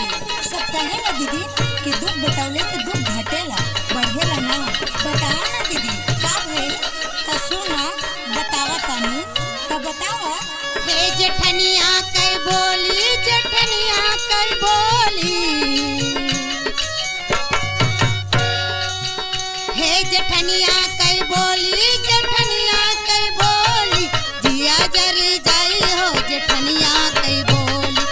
दीदी कि दुख बतावले से दुख घटेला बढ़ेला ना। बतावा ना दीदी का भइल त सुना बतावा तानी त बतावा। हे जेठनिया कई बोली जेठनिया कई बोली हे जेठनिया कई बोली जेठनिया कई बोली जिया जरी जाई हो जेठनिया कई बोली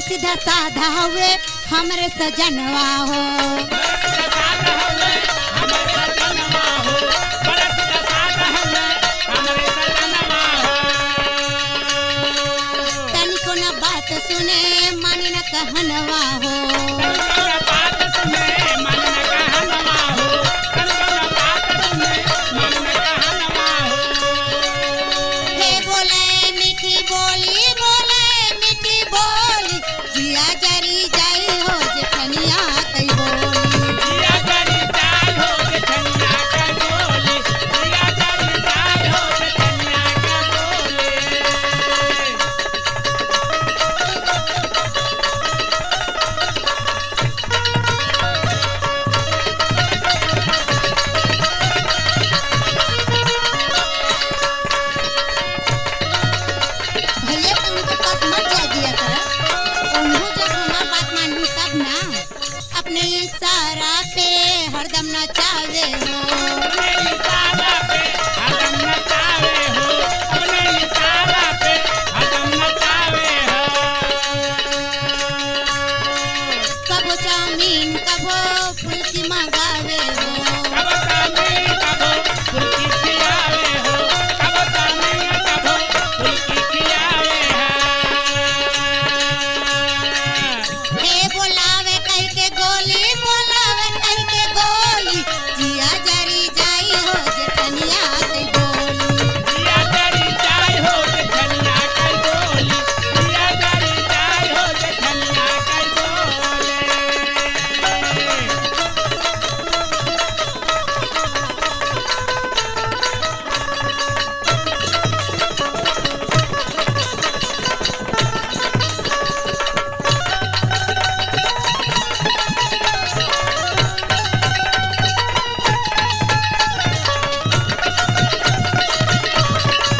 सीधा साधा हुए हमरे सजनवा हो तनिको न बात सुने मानी न कहनवा हो हे बोले मीठी बोली बोले मीठी बोली जिया जरी जाई हो जेठनिया कई बोली जिया जरी जाई हो जेठनिया कई बोली जिया जरी जाई हो जेठनिया कई भैया तुमको पास मत जा दिया कर उन्हों जब हमार बात मानी तब ना अपने इशारा पे हरदम नचावे हो अपने इशारा पे हरदम नचावे हो अपने इशारा पे हरदम नचावे हो कबो चाउमीन कबो फुल्की मंगावे हो कबो चाउमीन कबो फुल्की खिलावे हो कबो चाउमीन कबो फुल्की खिलावे हे बोलावे कह के गोली बोलावे कह के गोली जिया जरी जाई हो जेठनिया कई बोली जिया जरी जाई हो जेठनिया कई बोली जिया जरी जाई हो जेठनिया कई बोली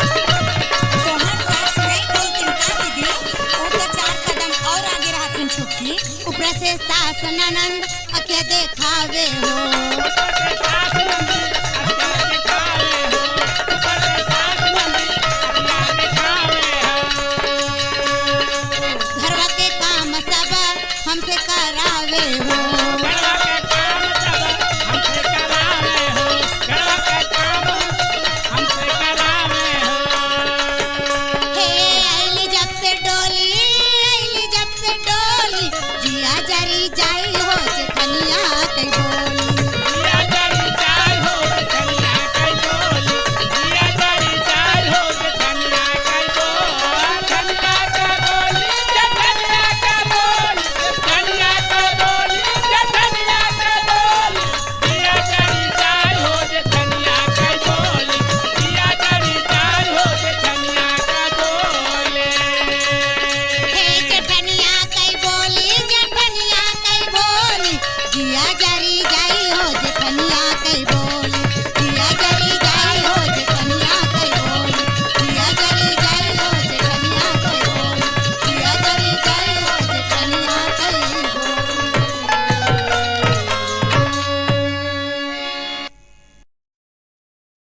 तोहार सास नहीं बोलतिन का दीदी ओ त 4 कदम और आगे रहतिन छुटकी। ऊपर से सास ननंद अके देखावे हो घरवा के काम सब हमसे करावे हो हे आईली जब से डोली जिया जरी जाई हो जेठनिया कई बोली जिया जरी जाई हो जेठनिया कई बोली जिया जरी जाई हो जेठनिया कई बोली जेठनिया का बोली जेठनिया का बोली जेठनिया का बोली जेठनिया का बोली जिया जरी जाई हो जेठनिया कई बोली जिया जरी जाई हो जेठनिया का बोली हे जेठनिया कई बोली जेठनिया कई बोली जिया जरी